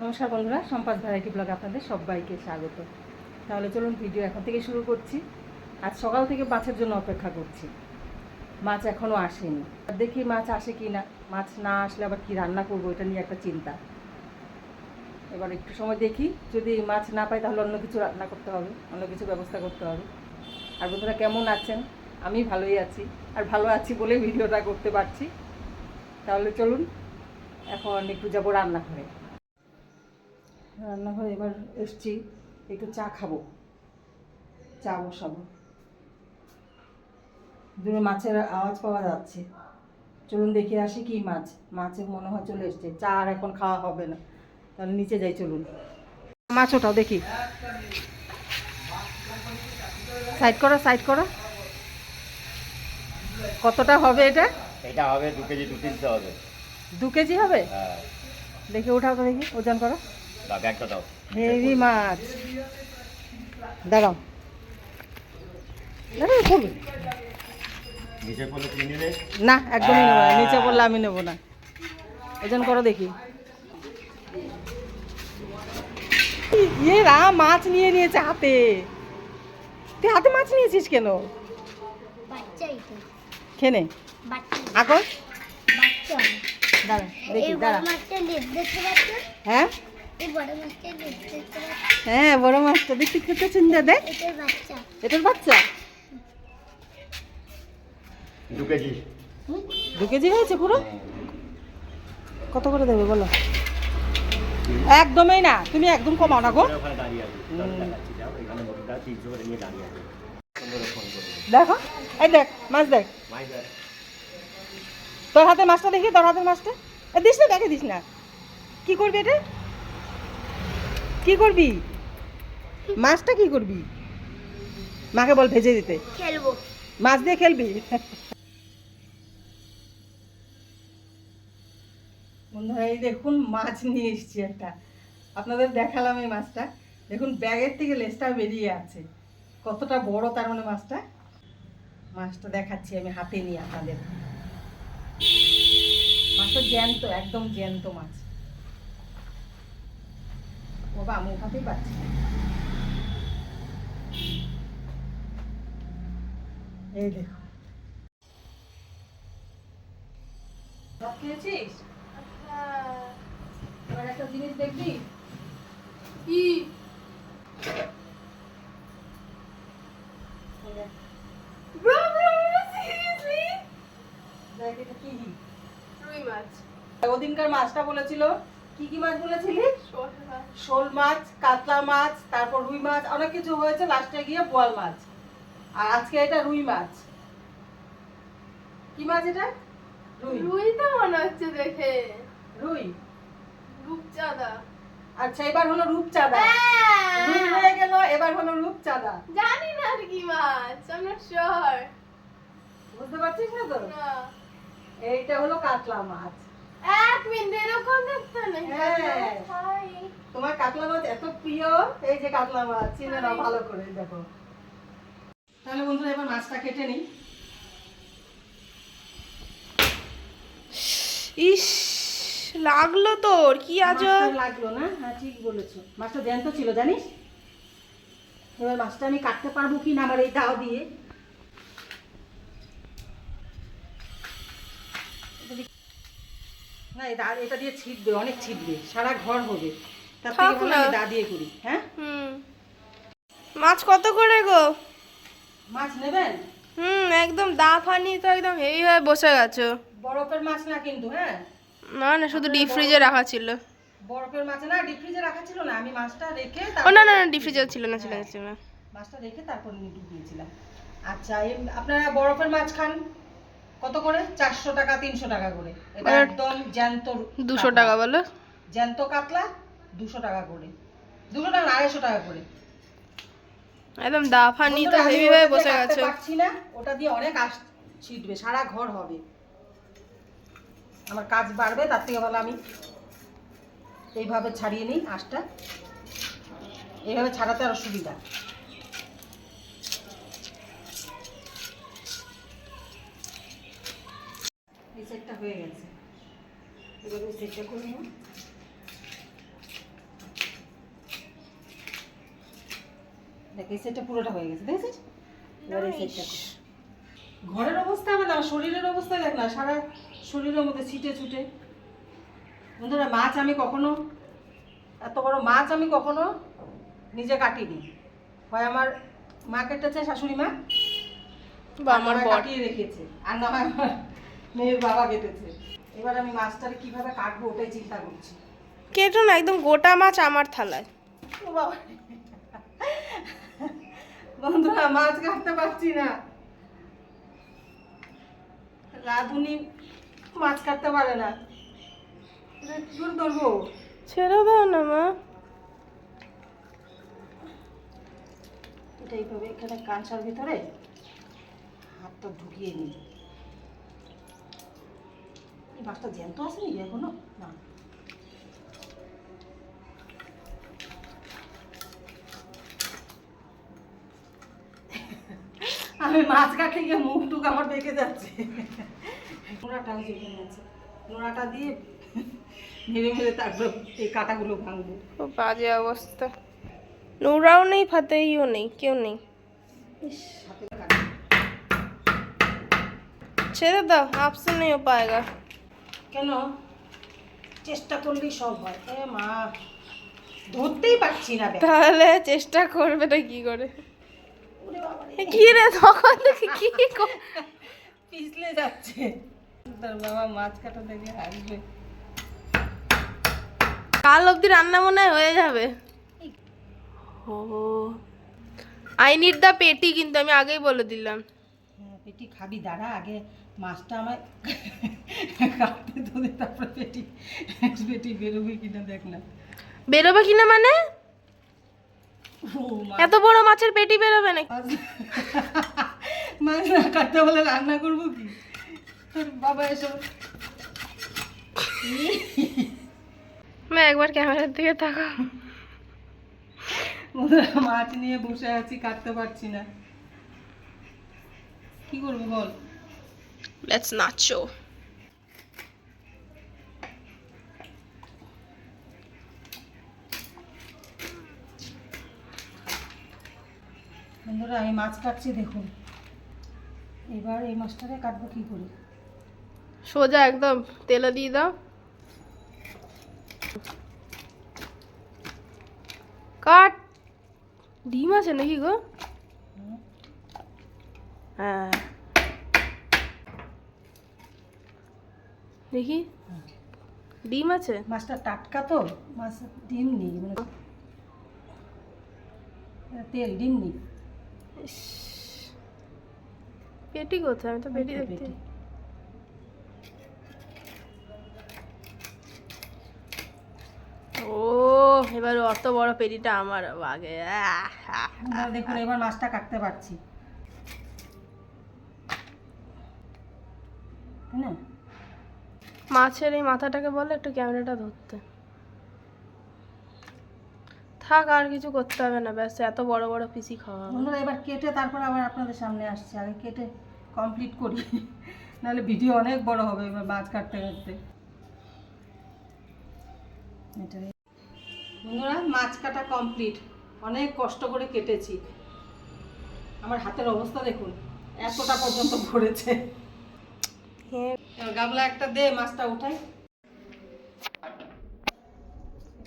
নমস্কার বন্ধুরা, সম্পাস ভ্যারাইটি ব্লগে আপনাদের সবাইকে স্বাগত। তাহলে চলুন ভিডিও এখন থেকে শুরু করছি। আজ সকাল থেকে মাছের জন্য অপেক্ষা করছি, মাছ এখনও আসেনি। দেখি মাছ আসে কি না, মাছ না আসলে আবার কি রান্না করবো এটা নিয়ে একটা চিন্তা। এবার একটু সময় দেখি, যদি মাছ না পাই তাহলে অন্য কিছু রান্না করতে হবে, অন্য কিছু ব্যবস্থা করতে হবে। আর বন্ধুরা কেমন আছেন? আমি ভালোই আছি, আর ভালো আছি বলেই ভিডিওটা করতে পারছি। তাহলে চলুন এখন একটু যাবো রান্নাঘরে। রান্নাঘরে এবার এসছি, একটু চা খাবো, চা বসাবো। দূরে মাছের আওয়াজ পাওয়া যাচ্ছে, চলুন দেখে আসি কি মাছ। মাছের মনে হয় চলে এসছে, চা আর এখন খাওয়া হবে না, তাহলে নিচে যাই চলুন। মাছ ওটাও দেখি, সাইড করো সাইড করো। কতটা হবে এটা? এটা হবে 2 কেজি 2-3 হবে। 2 কেজি হবে? হ্যাঁ। দেখি ওঠাও তো, দেখি ওজন করো। দাও ব্যাগটা দাও। হেভি মাছ, দাঁড়াও দাঁড়াও করবে নিচে পড়লে কিনে নেবে না, একদমই নেবো না, নিচে পড়লে আমি নেবো না। ওজন করো দেখি। ইয়ে রাম, মাছ নিয়ে নিয়েছে হাতে। তুই হাতে মাছ নিয়েছিস কেন? খেনে আগর দাঁড়া দেখি, দাঁড়া। হ্যাঁ হ্যাঁ, বড় মাছটা দেখি, খেতে চিন্তা দেখ। এটার বাচ্চা 2 কেজি। 2 কেজি হয়েছে পুরো? কত করে দেবে বলো? একদমই না, তুমি একদম কমাও না গো। ওখানে দাঁড়িয়ে আছে, তাহলে দেখাচ্ছি, যাও এখানে মোটরটা 300 করে নিয়ে দাঁড়িয়ে আছে। ফোন করবে। দেখো, এই দেখ মাছ, দেখ মাই দেখ। তোর হাতে মাছটা দেখি, তোর হাতের মাছটা। দিস না, দেখে দিস না। কি করবি এটা? কি করবি মাছটা? কি করবি? মাকে বল ভেজে দিতে। খেলবো, মাছ দিয়ে খেলবি? বন্ধুরা এই দেখুন, মাছ নিয়ে এসেছি একটা, আপনাদের দেখালাম এই মাছটা। দেখুন ব্যাগের থেকে লেজটা বেরিয়ে আছে, কতটা বড় তার মানে মাছটা। মাছটা দেখাচ্ছি আমি হাতে নিয়ে আপনাদের। মাছটা জ্যান্ত, একদম জ্যান্ত মাছ। বাবা আমি উঠাতেই পারছি না। এই দেখো, ভাত খেয়েছিস? এবার একটা জিনিস দেখবি কি? দেখ এটা কি? রুই মাছ, ওদিনকার মাছটা বলেছিল, কি কি মাছ বলেছিলি? শোল মাছ, কাতলা মাছ, তারপর রুই মাছ, অনেক কিছু হয়েছে, লাস্টে গিয়ে বোয়াল মাছ। আর আজকে এটা রুই মাছ। কি মাছ এটা? রুই। রুই তো মনে হচ্ছে দেখে। রুই, রূপচাঁদা। আচ্ছা এবার হলো রূপচাঁদা। রুই হয়ে গেল, এবার হলো রূপচাঁদা। জানি না আর কি মাছ, I'm not sure. বুঝতে পারছিস না তো? না, এইটা হলো কাতলা মাছ। এক মিনিট, এরকম দেখতে নেই। হ্যাঁ। হাই। তোমার কাতলা মাছ এত প্রিয়, এই যে কাতলা মাছ, চিনে নাও ভালো করে। দেখো, তাহলে বন্ধুরা এবার মাছটা কেটে নিই। ইস, লাগলো তোর কি আজব। মাছটা লাগলো না? হ্যাঁ ঠিক বলেছো, মাছটা জ্যান্ত ছিল জানিস। এবার মাছটা আমি কাটতে পারবো কি না আমার এই দাও দিয়ে। না এটা দিয়ে ছিটবে, অনেক ছিটবে, সারা ঘর হবে। তার থেকে ভালো আমি দা দিয়ে করি। হ্যাঁ, মাছ কত করে গো? মাছ নেবেন? একদম দা ফানি তো একদম হেভি ভাবে বসে গেছো। বরফের মাছ না কিন্তু, হ্যাঁ না না, শুধু ডিপ ফ্রিজে রাখা ছিল। বরফের মাছ না, ডিপ ফ্রিজে রাখা ছিল না, আমি মাছটা রেখে ও না না না, ডিপ ফ্রিজে ছিল না, ছিল না, ছিল না। মাছটা রেখে তারপর নিয়ে দিয়েছিলাম। আচ্ছা আপনারা বরফের মাছ খান কত করে? 400 টাকা 300 টাকা করে। এটা একদম জ্যান্ত। 200 টাকা বলো? জ্যান্ত কাতলা 200 টাকা করে, 200 টাকা না 250 টাকা করে। একদম দা ফানি তো হেভি ভাবে বসে গেছে। পারছি না, ওটা দিয়ে অনেক আঁশ ছিটবে, সারা ঘর হবে, আমার কাজ বাড়বে। তার থেকে ভালো আমি এইভাবে ছাড়িয়ে নিই আঁশটা, এইভাবে ছাড়াতে আরো সুবিধা। এই সেটটা হয়ে গেছে, এবার এই সেটটা করে নিই। দেখ এই সাইডটা পুরোটা হয়ে গেছে, দেখেছিস? এবার এই সাইডটা কর। ঘরের অবস্থা হবে না, শরীরের অবস্থা দেখ না, সারা শরীরের মধ্যে ছিটে ছুটে। বন্ধুরা মাছ আমি কখনো, এত বড় মাছ আমি কখনো নিজে কাটিনি, হয় আমার মা কেটেছে, শাশুড়ি মা, বা আমার বর কাটিয়ে রেখেছে, আর না হয় আমার মেয়ের বাবা কেটেছে। এবার আমি মাছটাকে কিভাবে কাটবো ওটাই চিন্তা করছি। কেটো না, একদম গোটা মাছ আমার থালায়। ও বাবা, বন্ধুরা মাছ কাটতে পারছি না, রাধুনি মাছ কাটতে পারে না, এটা কি করে ধরবো? ছেড়ে দাও না মা। এটা এইভাবে এখানে কাঁচার ভিতরে হাতটা ঢুকিয়ে নিই। এই মাছটা জ্যান্ত আছে নাকি এখনো? না, আমি মাছ কাটতে গিয়ে মুখ টুক আমার বেঁকে যাচ্ছে। নোড়াটাও যেখানে আছে, নোড়াটা দিয়ে মেরে মেরে তারপর এই কাঁটাগুলো ভাঙবো। খুব বাজে অবস্থা, নোরাও নেই, ফাতেইও নেই, কেউ নেই। ইস, হাতে কাটা। ছেড়ে দাও, আপসে নেই ও পায়েগা। কেন? চেষ্টা করলেই সব হয়। এ মা, ধরতেই পারছি না ব্যাগ। তাহলে চেষ্টা করবে না কি করে? ওরে বাবারে, কি রে, তখন থেকে কি পিছলে যাচ্ছে। তার বাবা মাছ কাটা দেখে হাসবে। কাল অবধি রান্না মনে হয় হয়ে যাবে। ও, আই নিড দা পেটি, কিন্তু আমি আগেই বলে দিলাম। হ্যাঁ, পেটি খাবি, দাঁড়া আগে মাছটা আমায় কাটতে তো দে, তারপরে পেটি পেটি বেরোবে কিনা দেখ না। বেরোবে কিনা মানে? ও মা, এত বড় মাছের পেটি বেরোবে নাকি? মাছ না কাটতে বলে রান্না করবো কি? তোর বাবা এসব। মা একবার ক্যামেরার দিকে তাকাও। মাছ নিয়ে বসে আছি, কাটতে পারছি না, কি করবো বল? লেটস নাচো। বন্ধুরা আমি মাছ কাটছি দেখুন, এবার এই মাছটাকে কাটবো কি করে? সোজা একদম তেলে দিয়ে দাও, কাট। ডিম আছে নাকি গো? হ্যাঁ, দেখি ডিম আছে। মাছটা টাটকা তো, মাছ ডিম নেই, মানে তেল, ডিম নেই। ইস, পেটি কোথায়? আমি তো পেটি ওই তো দেখতে। পেটি। ও, এবার অত বড় পেটিটা আমার আগে। বন্ধুরা দেখুন এবার মাছটা কাটতে পারছি, তাই না? মাছের এই মাথাটাকে বলে একটু ক্যামেরাটা ধরতে। থাক, আর কিছু করতে হবে না, ব্যাস এত বড় বড় পিসি খাওয়া হবে। বন্ধুরা এবার কেটে তারপর আবার আপনাদের সামনে আসছে, আগে কেটে কমপ্লিট করি, নাহলে ভিডিও অনেক বড় হবে এবার মাছ কাটতে কাটতে। বন্ধুরা মাছ কাটা কমপ্লিট, অনেক কষ্ট করে কেটেছি। আমার হাতের অবস্থা দেখুন, এতটা পর্যন্ত ভরেছে। হ্যাঁ, এবার গামলা একটা দে, মাছটা উঠাই।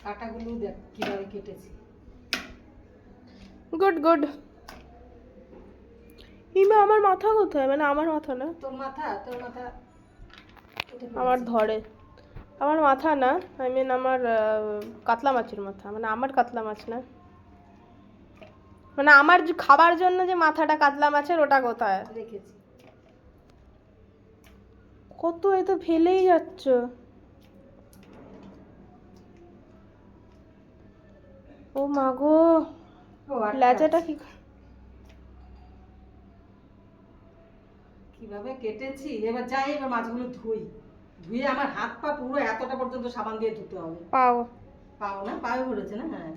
কাটাগুলো দেখ কিভাবে কেটেছি। Good good. ইমা, আমার মাথা কোথায়? মানে আমার মাথা না, তোর মাথা কেটে ফেলেছি। আমার ধরে। আমার মাথা না, আই মিন আমার কাতলা মাছের মাথা, মানে আমার কাতলা মাছ না, মানে আমার যে খাবার জন্য যে মাথাটা কাতলা মাছের, ওটা কোথায়? রেখেছি। কত, এ তো ফেলেই যাচ্ছ। ও মা গো, ও, আটকে লেজাটা আছে। কি? কিভাবে কেটেছি, এবার যাই, এবার মাছগুলো ধুয়ে আমার হাত পা পুরো এতটা পর্যন্ত সাবান দিয়ে ধুতে হবে। পাও পাও না, পায়ে পড়েছে না? হ্যাঁ,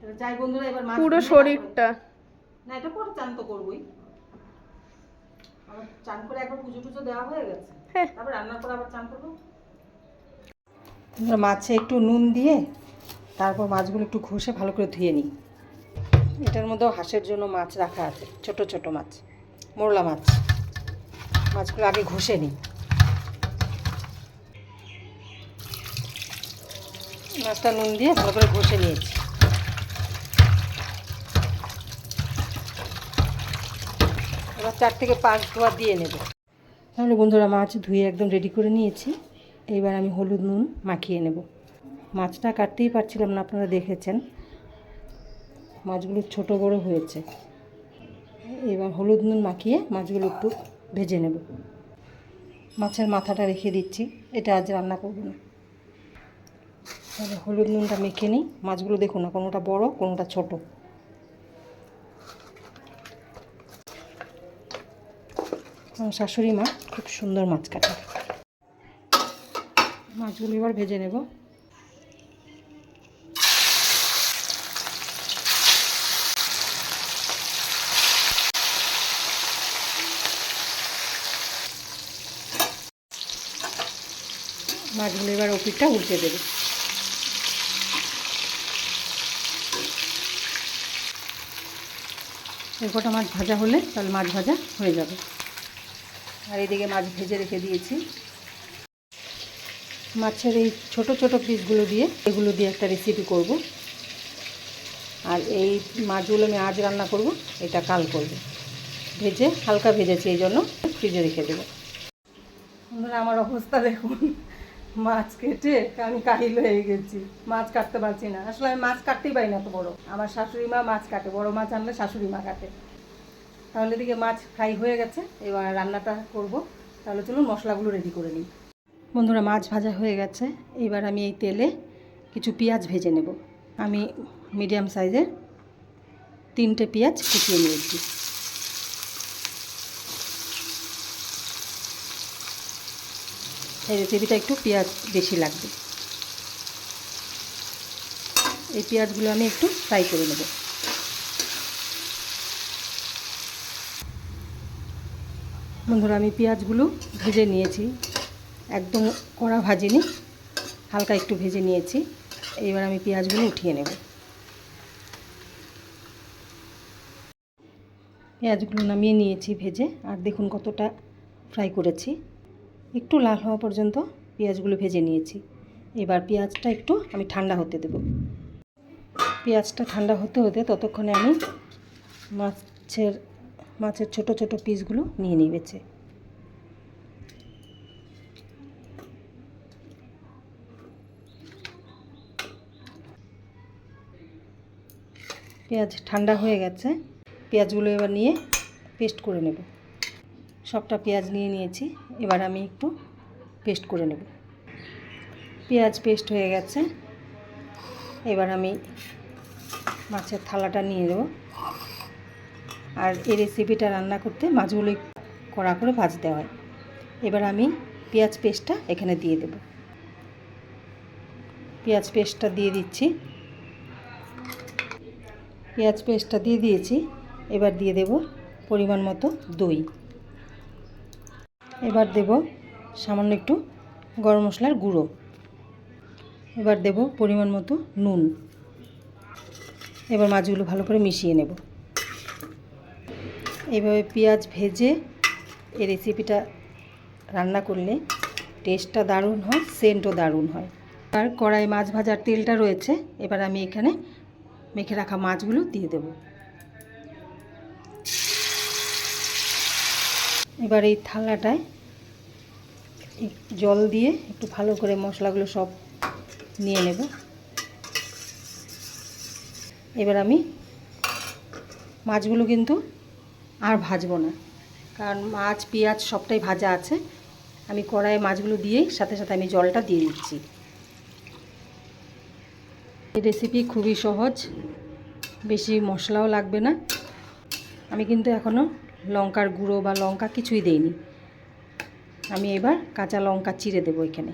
এবার যাই বন্ধুরা, এবার মাছ পুরো ধুয়ে শরীরটা। না, এটা পরে চান তো করবোই, আমার চান করে একবার পুজো টুজো দেওয়া হয়ে গেছে, হ্যাঁ। তারপর রান্না করে আবার চান করবো। মাছে একটু নুন দিয়ে তারপর মাছগুলো একটু ঘষে ভালো করে ধুয়ে নিই। এটার মধ্যেও হাঁসের জন্য মাছ রাখা আছে, ছোট ছোট মাছ, মোরলা মাছ। মাছগুলো আগে ঘষে নিই। মাছটা নুন দিয়ে ভালো করে ঘষে নিয়েছি। এবার 4 থেকে 5 ধোয়া দিয়ে নেব। তাহলে বন্ধুরা মাছ ধুয়ে একদম রেডি করে নিয়েছি। এইবার আমি হলুদ নুন মাখিয়ে নেব। মাছটা কাটতেই পারছিলাম না, আপনারা দেখেছেন মাছগুলো ছোট বড় হয়েছে। এবার হলুদ নুন মাখিয়ে মাছগুলো একটু ভেজে নেব। মাছের মাথাটা রেখে দিচ্ছি, এটা আজ রান্না করব না। তাহলে হলুদ নুনটা মেখে নিই। মাছগুলো দেখুন না, কোনোটা বড় কোনোটা ছোট। আমার শাশুড়ি মা খুব সুন্দর মাছ কাটে। মাছগুলো এবার ভেজে নেব। মাছগুলো এবার ওপিঠটা উল্টে দেবে। এরপরটা মাছ ভাজা হলে তাহলে মাছ ভাজা হয়ে যাবে। আর এদিকে মাছ ভেজে রেখে দিয়েছি। মাছের এই ছোট ছোট পিসগুলো দিয়ে এগুলো দিয়ে একটা রেসিপি করব। আর এই মাছগুলো আমি আজ রান্না করব, এটা কাল করব। ভেজে হালকা ভেজেছি, এই জন্য ফ্রিজে রেখে দেবো। বন্ধুরা আমার অবস্থা দেখুন, মাছ কেটে আমি কাহিল হয়ে গেছি। মাছ কাটতে পারছি না, আসলে আমি মাছ কাটতেই পারি না। তো বড় আমার শাশুড়ি মা মাছ কাটে, বড় মাছ আনলে শাশুড়ি মা কাটে। তাহলে এদিকে মাছ ফ্রাই হয়ে গেছে, এবার রান্নাটা করব। তাহলে চলুন মশলাগুলো রেডি করে নিই। বন্ধুরা মাছ ভাজা হয়ে গেছে। এবার আমি এই তেলে কিছু পেঁয়াজ ভেজে নেব। আমি মিডিয়াম সাইজের 3টে পেঁয়াজ কুচিয়ে নিয়েছি। এই রেসিপিটা একটু পেঁয়াজ বেশি লাগবে। এই পেঁয়াজগুলো আমি একটু ফ্রাই করে নেব। বন্ধুরা আমি পেঁয়াজগুলো ভেজে নিয়েছি, একদম কড়া ভাজিনি, হালকা একটু ভেজে নিয়েছি। এবার আমি পেঁয়াজগুলো উঠিয়ে নেব। পেঁয়াজগুলো নামিয়ে নিয়েছি ভেজে। আর দেখুন কতটা ফ্রাই করেছি, একটু লাল হওয়া পর্যন্ত পেঁয়াজগুলো ভেজে নিয়েছি। এবার পেঁয়াজটা একটু আমি ঠান্ডা হতে দেব। পেঁয়াজটা ঠান্ডা হতে হতে ততক্ষণে আমি মাছের ছোট ছোট পিসগুলো নিয়ে নিয়েছি। পেঁয়াজ ঠান্ডা হয়ে গেছে, পেঁয়াজগুলো এবার নিয়ে পেস্ট করে নেব। সবটা পেঁয়াজ নিয়ে নিয়েছি, এবার আমি একটু পেস্ট করে নেব। পেঁয়াজ পেস্ট হয়ে গেছে, এবার আমি মাছের থালাটা নিয়ে নেব। আর এই রেসিপিটা রান্না করতে মাছগুলো কড়া করে ভাজতে হয়। এবার আমি পেঁয়াজ পেস্টটা এখানে দিয়ে দেব। পেঁয়াজ পেস্টটা দিয়ে দিচ্ছি। পেঁয়াজ পেস্টটা দিয়ে দিয়েছি। এবার দিয়ে দেব পরিমাণ মতো দই। এবার দেব সামান্য একটু গরম মশলার গুঁড়ো। এবার দেব পরিমাণ মতো নুন। এবার মাছগুলো ভালো করে মিশিয়ে নেব। এইভাবে পেঁয়াজ ভেজে এই রেসিপিটা রান্না করলে টেস্টটা দারুণ হয়, সেন্টও দারুণ হয়। আর কড়াই মাছ ভাজার তেলটা রয়েছে, এবার আমি এখানে মেখে রাখা মাছগুলো দিয়ে দেব। এবার এই থালাটায় জল দিয়ে একটু ভালো করে মশলাগুলো সব নিয়ে নেব। এবার আমি মাছগুলো কিন্তু আর ভাজবো না, কারণ মাছ পেঁয়াজ সবটাই ভাজা আছে। আমি কড়াইয়ে মাছগুলো দিয়েই সাথে সাথে আমি জলটা দিয়ে দিচ্ছি। এই রেসিপি খুবই সহজ, বেশি মশলাও লাগবে না। আমি কিন্তু এখনও লঙ্কার গুঁড়ো বা লঙ্কা কিছুই দেইনি। আমি এবার কাঁচা লঙ্কা চিড়ে দেবো এখানে।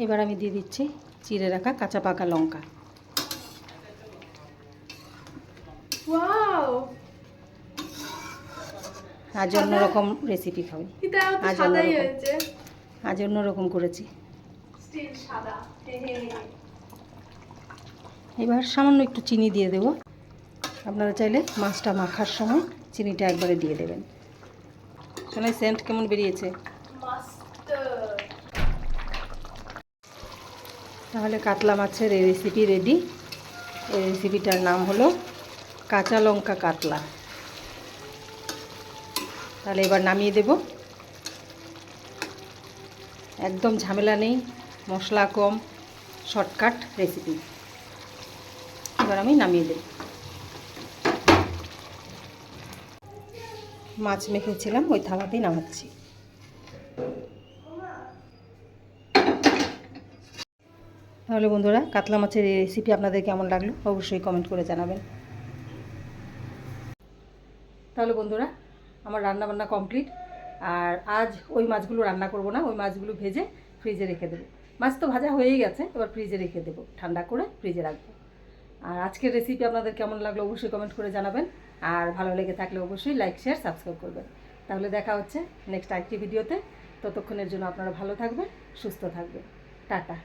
এবার আমি দিয়ে দিচ্ছি চিড়ে রাখা কাঁচা পাকা লঙ্কা। ওয়াও, আজ অন্যরকম রেসিপি খাবি, আজ অন্যরকম করেছি। এবার সামান্য একটু চিনি দিয়ে দেবো। আপনারা চাইলে মাছটা মাখার সময় চিনিটা একবারে দিয়ে দেবেন। শোনাই সেন্ট কেমন বেরিয়েছে? তাহলে কাতলা মাছের এই রেসিপি রেডি। এই রেসিপিটার নাম হলো কাঁচা লঙ্কা কাতলা। তাহলে এবার নামিয়ে দেব। একদম ঝামেলা নেই, মশলা কম, শর্টকাট রেসিপি। এবার আমি নামিয়ে দেব। মাছ মেখেছিলাম ওই থালাতেই নামাচ্ছি। তাহলে বন্ধুরা, কাতলা মাছের এই রেসিপি আপনাদের কেমন লাগলো অবশ্যই কমেন্ট করে জানাবেন। তাহলে বন্ধুরা, আমার রান্নাবান্না কমপ্লিট। আর আজ ওই মাছগুলো রান্না করব না, ওই মাছগুলো ভেজে ফ্রিজে রেখে দেবো। মাছ তো ভাজা হয়েই গেছে, এবার ফ্রিজে রেখে দেবো, ঠান্ডা করে ফ্রিজে রাখবো। আর আজকের রেসিপি আপনাদের কেমন লাগলো অবশ্যই কমেন্ট করে জানাবেন। আর ভালো লেগে থাকলে অবশ্যই লাইক, শেয়ার, সাবস্ক্রাইব করবেন। তাহলে দেখা হচ্ছে নেক্সট আরেকটি ভিডিওতে। ততক্ষণের জন্য আপনারা ভালো থাকবেন, সুস্থ থাকবেন। টাটা।